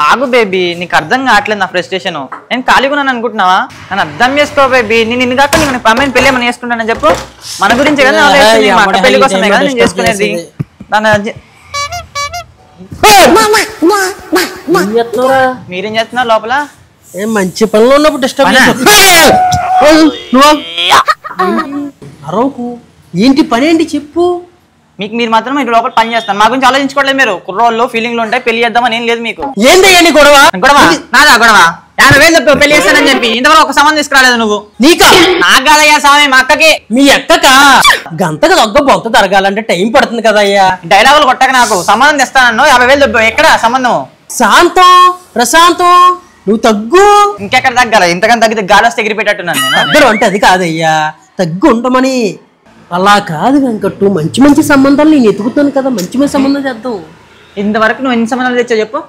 ఆగు బేబీ, నీకు అర్థం కావట్లేదు నా ఫ్రస్ట్రేషన్. నేను ఖాళీగా ఉన్నాను అనుకుంటున్నావా? నన్ను అర్థం చేసుకో బేబీ. నేను ఇన్ని కాక నేను అమ్మాయిని పెళ్ళి ఏమైనా చేసుకుంటానని చెప్పు. మన గురించి కదా మా అక్క పెళ్లి కోసమే కదా నేను చేసుకునేది. మీరేం చేస్తున్నారు లోపల? మంచి పనిలో ఉన్నప్పుడు డిస్టర్బ్ అరవకు. ఏంటి పని ఏంటి చెప్పు. మీకు మీరు మాత్రం ఇటు లోపల పని చేస్తాను. మా గురించి ఆలోచించుకోవట్లేదు మీరు. కుర్రోళ్ళు ఫీలింగ్లు ఉంటాయి, పెళ్లి చేద్దామని ఏం లేదు మీకు. ఏందయ్యా నీ గొడవ? గొడవ నాదా? గొడవ 50,000 చెప్పు పెళ్లి చేస్తానని చెప్పి ఇంతవరకు ఒక సంబంధం తీసుకురాలేదు నువ్వు. నీకా? నాకు కాదయ్యా స్వామి, మా అక్కకి. మీ అక్కకా? గంతకు తగ్గ బొంత తరగాలంటే టైం పడుతుంది కదా అయ్యా. డైలాగులు కొట్టక నాకు. సంబంధం తెస్తానన్ను 50,000 చెప్పు. ఎక్కడ సంబంధం? శాంతం ప్రశాంతం నువ్వు తగ్గు. ఇంకెక్కడ తగ్గాల? ఇంతకన్నా తగ్గితే గాలి వస్తే ఎగిరిపెట్టట్టున్నాను నేను. తగ్గరు అంటే అది కాదయ్యా, తగ్గు ఉండమని. అలా కాదు వెంకట్టు, మంచి మంచి సంబంధాలు నేను ఎతుకుతాను కదా, మంచి మంచి సంబంధం చేద్దాం. ఇంతవరకు నువ్వు ఎన్ని సంబంధాలు తెచ్చావు చెప్పు?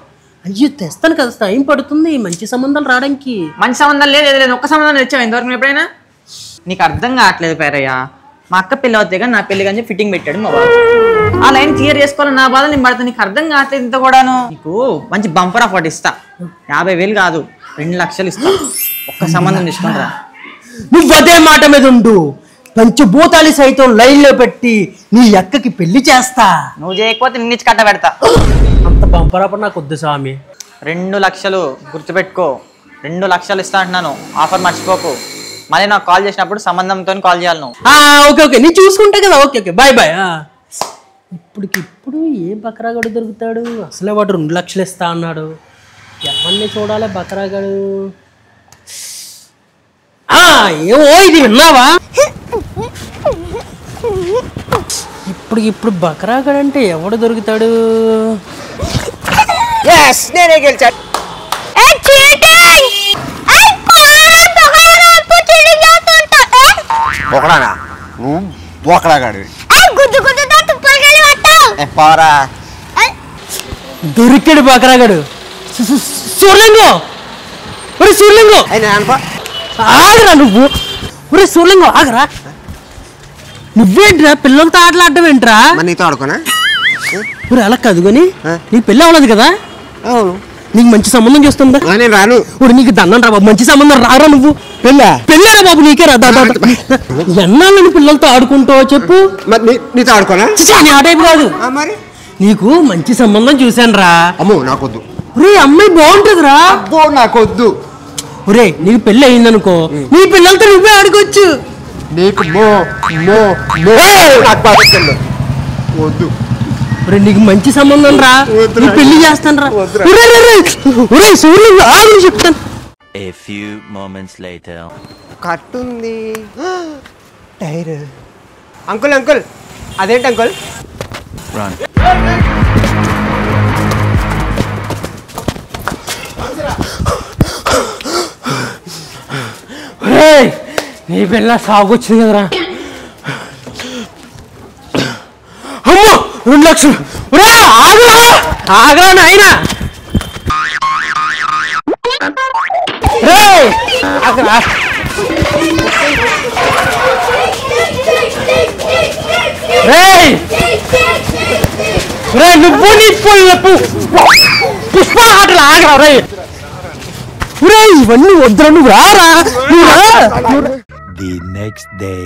అయ్యో తెస్తాను కదా, టైం పడుతుంది మంచి సంబంధాలు రావడానికి. మంచి సంబంధాలు లేదు, ఒక్క సంబంధం తెచ్చావు ఇంతవరకు ఎప్పుడైనా? నీకు అర్థం కావట్లేదు పేరయ్య. మా అక్క పెళ్ళి అవుతాయి కానీ నా పెళ్లి కానీ ఫిట్టింగ్ పెట్టాడు మా బాబు. ఆ లైన్ క్లియర్ చేసుకోవాలి, నా బాధ నేను పడతాను. నీకు అర్థం కావట్లేదు ఇంత కూడాను. నీకు మంచి బంపర్ ఆఫర్ ఇస్తా. 50,000 కాదు 2 లక్షలు ఇస్తా. ఒక్క సంబంధం తీసుకుంటా. నువ్వు అదే మాట మీద ఉండు. పంచభూతాలు సైతం లైన్ లో పెట్టి నీ అక్కకి పెళ్లి చేస్తా. నువ్వు చేయకపోతే నిన్నిచ్చి కట్ట పెడతా. అంత బంపరాపర్ నాకు వద్దు స్వామి. 2 లక్షలు గుర్తుపెట్టుకో. 2 లక్షలు ఇస్తా అంటున్నాను. ఆఫర్ మర్చిపోకు. మళ్ళీ నాకు కాల్ చేసినప్పుడు సంబంధంతో కాల్ చేయాలి నువ్వు. ఓకే ఓకే, నేను చూసుకుంటా కదా. Okay okay, bye bye. ఇప్పటికిప్పుడు ఏ బకరాగాడు దొరుకుతాడు? అసలే వాడు 2 లక్షలు ఇస్తా అన్నాడు. ఎవరిని చూడాలి బకరాగాడు? ఏమో ఇది విన్నావా? ఇప్పుడు బకరాగాడు అంటే ఎవడు దొరుకుతాడు? నేనే గెలిచాను. దొరికాడు బకరాగాడు. సూర్లింగం, ఒరే సూర్లింగం ఆగరా నువ్వు. ఒరే సూర్లింగం ఆగరా. నువ్వేంట్రా పిల్లలతో ఆటలాడడం ఏంట్రా? నీతో ఆడుకోనా? ఒరే అలా కాదు కానీ నీకు పెళ్ళి అవ్వలేదు కదా? నీకు మంచి సంబంధం చూస్తుందా? నేను రాను. ఇప్పుడు నీకు దండం రా బాబు, మంచి సంబంధం రారా నువ్వు. పెళ్ళారా బాబు నీకే రా. ఎన్నాళ్ళని పిల్లలతో ఆడుకుంటావో చెప్పు. నీతో ఆడుకోనా? ఆ టైపు కాదు. మరి నీకు మంచి సంబంధం చూశాను రా. అమ్మో నాకొద్దు. ఒరే అమ్మాయి బాగుంటది రా. అబ్బో నాకొద్దు. ఒరే నీకు పెళ్ళి అయిందనుకో, నీ పిల్లలతో నువ్వే ఆడుకోవచ్చు. నీకు వద్దు. ఒరే నీకు మంచి సంబంధం రా, నీ పెళ్లి చేస్తాను రా. ఒరే సూర్యుడు ఆగు చెప్తాను. A few moments later. కట్టుంది టైర్. అంకుల్ అంకుల్ అదేంటి అంకుల్? Run. నీ పిల్ల సాగొచ్చింది కదరా. అమ్మో 2 లక్షలు. ఆగరా నాయన. నువ్వు నీ పుష్ప ఆటలు ఆగరా రే. ఇవన్నీ వద్దురా, నువ్వు రారా. The next day.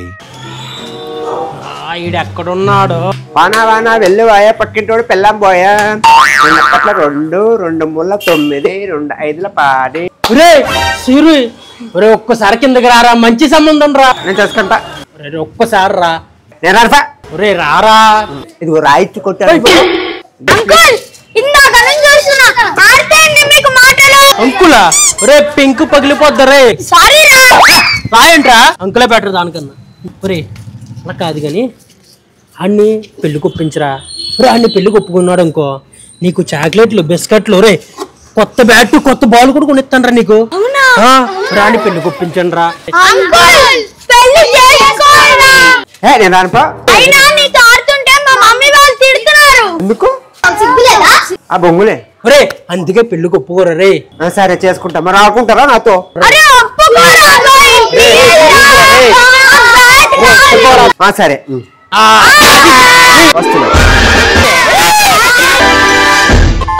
ఈడెక్కడున్నాడు? వానా వానా వెళ్ళు పోయా, పక్కింటోడు పెళ్ళాం పోయా. 2 2 మూల 9 2 5 10. సూరి ఒక్కసారి కిందకి రారా, మంచి సంబంధం రా. నేను చేసుకుంటా. ఒక్కసారి రా. నేను రారా. రారా. ఇదిగో రాయిచ్చి కొట్టాను. అంకులా రే పెంకు పగిలిపోద్దా రే. రాయంట్రా అంకులే బెటర్ దానికన్నా. ఒరే అలా కాదు కానీ అన్ని పెళ్లి కొప్పించరా. అన్ని పెళ్లి కొప్పుకున్నాడు అనుకో, నీకు చాక్లెట్లు బిస్కెట్లు రే కొత్త బ్యాట్ కొత్త బాల్ కూడా కొనిస్తాను రా నీకు. రాని పెళ్లి కొప్పించండి రా. నేను రానుపా. ఎందుకు? ఆ బొంగులే. రే అందుకే పెళ్లి కొప్పుకోరా రే. సరే చేసుకుంటా. మరి ఆడుకుంటారా నాతో? సరే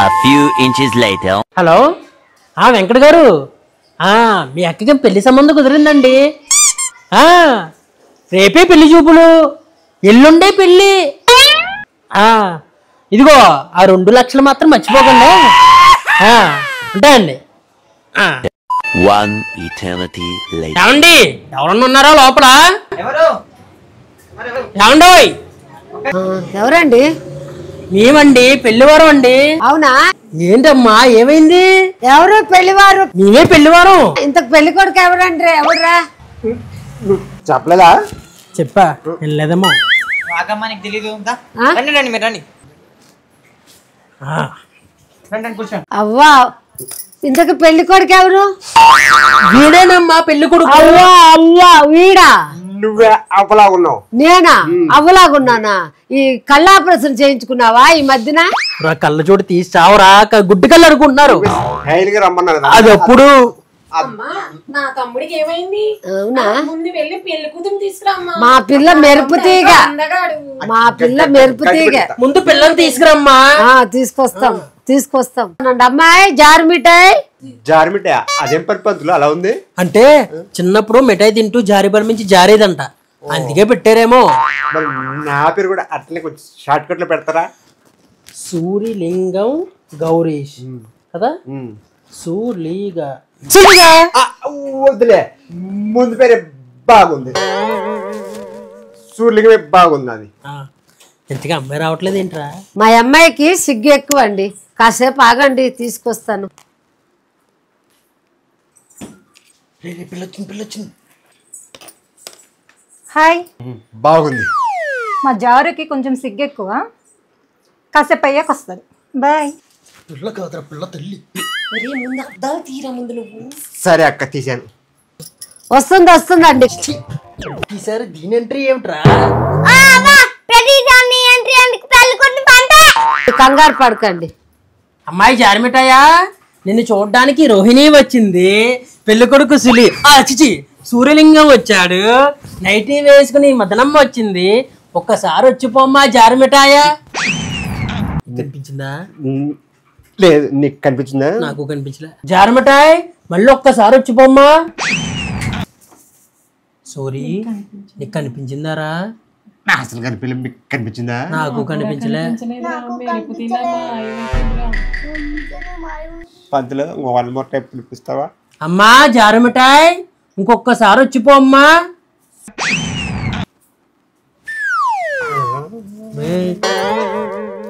A few inches later. Hello Venkata గారు, మీ అక్కకి పెళ్లి సంబంధం కుదిరిందండి. రేపే పెళ్లి చూపులు, ఎల్లుండే పెళ్లి. ఇదిగో ఆ 2 లక్షలు మాత్రం మర్చిపోకండి. ఉంటాయండి. One eternity later. ఏమండి, ఎవరన్నా ఉన్నారా లోపల? ఎవరు? ఏమండి? ఎవరండి? మేమండి, పెళ్లివారం అండి. అవునా? ఏంటమ్మా ఏమైంది? ఎవరు పెళ్లివారు? మేమే పెళ్లివారం. ఇంతకు పెళ్లి కొడుకు ఎవరండి? ఎవరురా? చెప్పలేదా? చెప్పా వెళ్ళలేదమ్మా. ఆగమ్మా, నీకు తెలీదు. రండి రండి, మీరు రండి. రండి కూర్చోండి. అవ్వా, ఇంతకు పెళ్లి కొడుకు ఎవరు? వీడేనమ్మా పెళ్లి కొడుకు. అవ్వా అవ్వా, వీడా? నువ్వే అవలా ఉన్నావు. నేనా అవ్వలాగున్నానా? ఈ కళ్ళాపరేషన్ చేయించుకున్నావా ఈ మధ్యన? కళ్ళ చోటు తీసి చావరా, గుడ్డి కళ్ళు అనుకుంటున్నారు. హైలుగా రమ్మన్నారు కదా. అది అప్పుడు నా తమ్ముడికి ఏమైంది? అవునా? ముందు వెళ్ళి పెళ్లి కూతురు తీసుకురామ్మా. మా పిల్ల మెరుపు తీగ, మా పిల్ల మెరుపు తీగ. ముందు పిల్లలు తీసుకురమ్మా. తీసుకొస్తాం తీసుకొస్తాం. అమ్మాయి జారు మిఠాయి. జారిమిటా? అదేం పరిపంతులు అలా ఉంది? అంటే చిన్నప్పుడు మిఠాయి తింటూ జారి పడి నుంచి జారేదంట, అందుకే పెట్టారేమో. మరి నా పేరు కూడా అట్లనే కొంచెం షార్ట్ కట్ లో పెడతారా? సూరిలింగం గౌరీష్ కదా? సూలిగా వద్దులే, ముందు పేరే బాగుంది, సూర్యులకి బాగుంది. అది ఎంతగా అమ్మాయి రావట్లేదు ఏంట్రా? మా అమ్మాయికి సిగ్గు ఎక్కువ అండి, కాసేపు ఆగండి తీసుకొస్తాను. హాయ్. బాగుంది. మా జారుకి కొంచెం సిగ్గు ఎక్కువ, కాసేపు అయ్యాక వస్తుంది. బాయ్. పిల్ల కాదురా, పిల్ల తల్లి. ముందు అద్దాలు తీరా ముందు నువ్వు. సరే అక్క, తీసాను. వస్తుంది వస్తుందండి. ఈసారి దీని ఎంట్రీ ఏమిట్రా? కంగారు పడకండి. అమ్మాయి జారిమిటాయా, నిన్ను చూడడానికి రోహిణి వచ్చింది, పెళ్లి కొడుకు సులి చిచి సూర్యలింగం వచ్చాడు, నైటీ వేసుకుని మదనమ్మ వచ్చింది. ఒక్కసారి వచ్చిపోమ్మా జారిమిటాయా. కనిపించిందా? లేదు, నీకు కనిపించిందా? నాకు కనిపించలే. జారిమిటాయ్ మళ్ళీ ఒక్కసారి వచ్చిపోమ్మా. సూరి, నీకు కనిపించిందారా? అసలు కనిపించిందా? నాకు కనిపించలే. పంతులు 1 more టైప్ పిలిపిస్తావా? అమ్మా జారిమిటాయ్, ఇంకొక్కసారి వచ్చిపోమ్మా.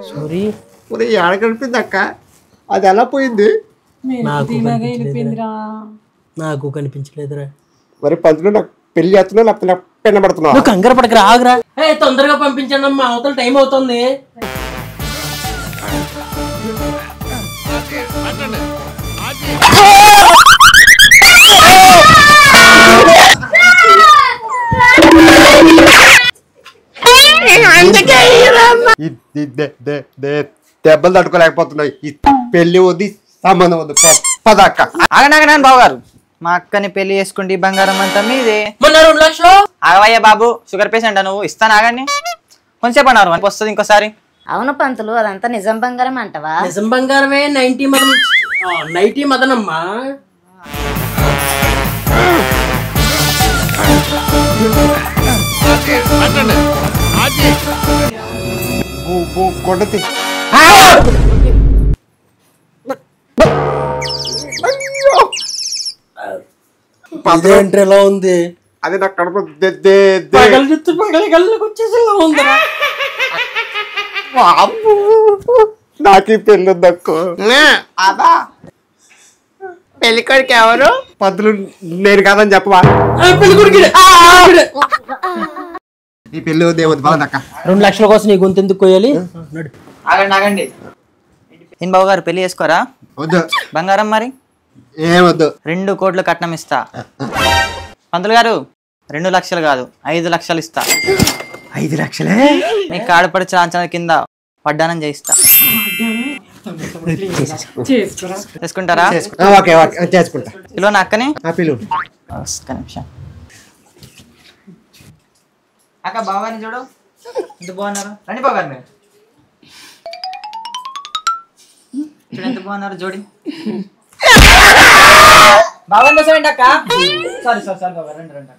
సూరి, ఏడ కనిపింది అక్క? అది ఎలా పోయింది? నాకు కనిపించలేదురా. మరి పంతులు నాకు పెళ్లి చేస్తున్నావు, లేకపోతే నాకు పెన్న పడుతున్నావు? నువ్వు కంగారు పడకరా, ఆగురా. తొందరగా పంపించండి అమ్మా, అవతల టైం అవుతుంది. దెబ్బలు తట్టుకోలేకపోతున్నాయి. ఈ పెళ్లి వద్దు, సంబంధం వద్దు, పద అక్క. ఆగనాగనాను బాబు గారు, మా అక్కని పెళ్లి చేసుకుంటే ఈ బంగారం అంతా మీదే. మొన్న 2 లక్షలు. ఆగవయ్యా బాబు, షుగర్ పేషెంట్ నువ్వు, ఇస్తాను ఆగండి. కొంచెంసేపు అన్నారు, మనకు వస్తుంది ఇంకోసారి. అవును పంతులు, అదంతా నిజం బంగారం అంటవా? నిజం బంగారమే. 90 మదనమ్మా. కొట్టతి అదేంటి ఎలా ఉంది? అది నా కడుపు ఉందిరా. నాకు ఈ పెళ్ళి దక్కు. అదా పెళ్లి కొడుకు ఎవరు? పంతులు నేను కాదని చెప్పవా? ఈ పెళ్లి వద్దు, ఏమొద్దు, బాగుందక్క. 2 లక్షల కోసం నీ గొంతు ఎందుకు కొయ్యాలి? ఆగండి ఆగండి. ఏం బాబు గారు, పెళ్లి చేసుకోరా? వద్దు. బంగారం మరి ఏమొద్దు. 2 కోట్లు కట్నం ఇస్తా. పంతులు గారు 2 లక్షలు కాదు, 5 లక్షలు ఇస్తా. 5 లక్షలే? నీ కాడపడి చాంచన కింద పడ్డానం చేయిస్తా. చేసుకుంటారా? ఓకే ఓకే, చేసుకుంటా. పిలువ నా అక్కని. పిలువు. ఒక్క నిమిషం. అక్క బావగారిని చూడు, ఎంత బాగున్నారు. రండి బావగారు మీరు. చూడు ఎంత బాగున్నారు జోడి. బాగుంది ఏంటి అక్క? సారీ బాబా, రండి రండి.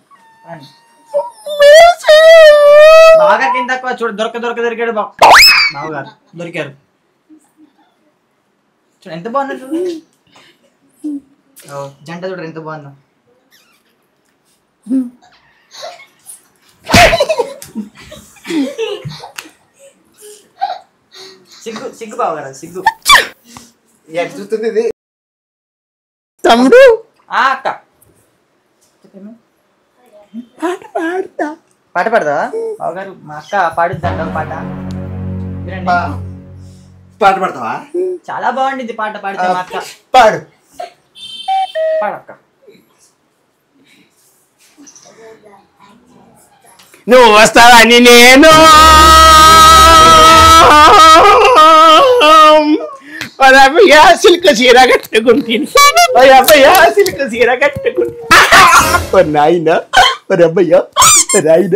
బాగా కింద తక్కువ చూడు, దొరికాడు బావగారు దొరికారు. చూడు ఎంత బాగున్నారు చూడు. జంట చూడరు ఎంత బాగుందో. సిగ్గు బావగారు సిగ్గు. చూస్తుంది ఇది తమ్ముడు. అక్క పాట పాడదా బావగారు? మా అక్క పాడుద్దంట పాట. పాట పాడతావా? చాలా బాగుండిద్ది పాట పాడితే మా అక్క. పాడు పాడక్క. నువ్వు వస్తావని నేను అబ్బయ్యా సిల్క్ చీర కట్టుకుంటుంది. అబ్బయ్యా సిల్క్ చీర కట్టుకుంటుంది. నాయన అబ్బయ్యా నాయన.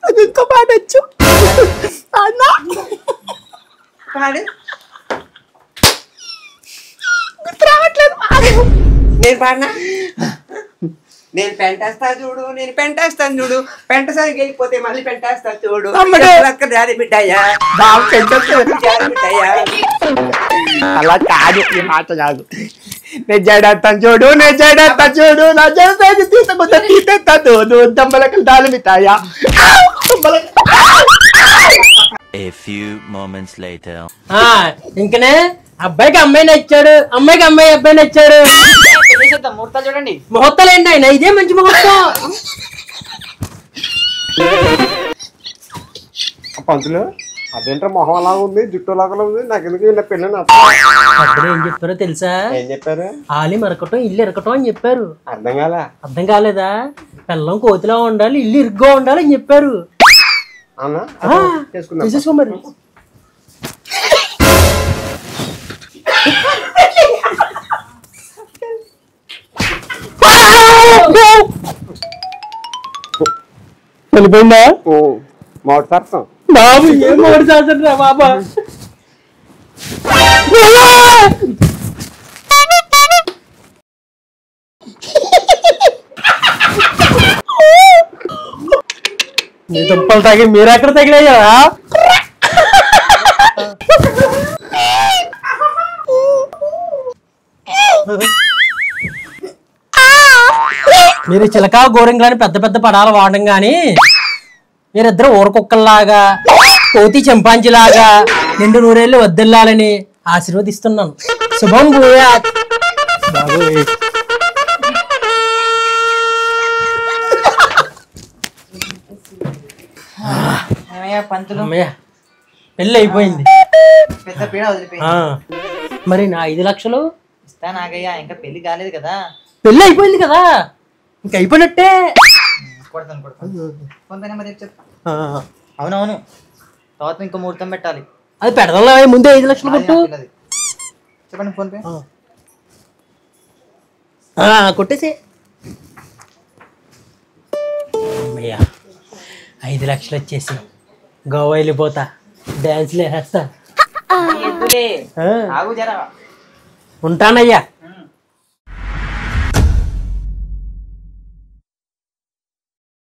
అది ఇంకో పాడచ్చు. పాడు. గుర్తు రావట్లేదు. నేను పాడినా. నేను పెంటేస్తా చూడు, నేను పెంటేస్తాను చూడు, పెంట సరికి వెళ్ళిపోతే మళ్ళీ పెంటేస్తా చూడు. జారి బిడ్డయ్యా, అలా కాదు ఈ మాట కాదు. నేను జడేస్తాను చూడు, నేను జడేస్తా చూడు, నా జడ తీసకుండా తీసేస్తా చూడు, దమ్మలకి దాని మిఠాయా. A few moments later. ఇంకనే అబ్బాయికి అమ్మాయి నచ్చాడు, అమ్మాయికి అమ్మాయి అబ్బాయి నచ్చాడు. ముహూర్తాలు చూడండి. ముహూర్తాలు ఏంటి ఆయన? ఇదే మంచి ముహూర్తం. పంతులు అదేంటో మొహం అలా ఉంది, జుట్టు లాగా ఉంది, నాకు ఎందుకు ఇలా పెళ్ళని అప్పుడు ఏం చెప్పారో తెలుసా? ఏం చెప్పారు? ఆలి మరకటం ఇల్లు ఇరకటం అని చెప్పారు. అర్థం కాలా? అర్థం కాలేదా? పిల్లం కోతిలా ఉండాలి, ఇల్లు ఇరుగ్గా ఉండాలి అని చెప్పారు. అవునా? చేసేసుకో మరి. వెళ్ళిపోయిందా? మోటార్ సరసం బాబు. ఏం మోటార్ సరసం రా బాబా. మీ దుంపలు తాగి మీరు ఎక్కడ తగిలేదా? మీరు చిలకా గోరింగ్లని పెద్ద పెద్ద పడాలు వాడడం గాని మీరిద్దరు ఊరకుక్కల్లాగా కోతి చెంపాంజిలాగా నిండు నూరేళ్ళు వద్దెల్లాలని ఆశీర్వదిస్తున్నాను. శుభం భూయాత్. పంతులు పెళ్ళి అయిపోయింది. పెద్ద పీడ వదిలిపోయింది. మరి నా 5 లక్షలు ఇస్తా నాగయ్యా, ఇంకా పెళ్లి కాలేదు కదా. పెళ్ళి అయిపోయింది కదా, ఇంకా అయిపోయినట్టే. అవునవును, తర్వాత ఇంకో ముహూర్తం పెట్టాలి. అది పెడదాం. ముందే 5 లక్షలు కొట్టు. చెప్పండి ఫోన్ పే. కొట్టేసి 5 లక్షలు వచ్చేసి గోవా వెళ్ళిపోతా, డాన్స్లు వేస్తా. ఉంటానయ్యా.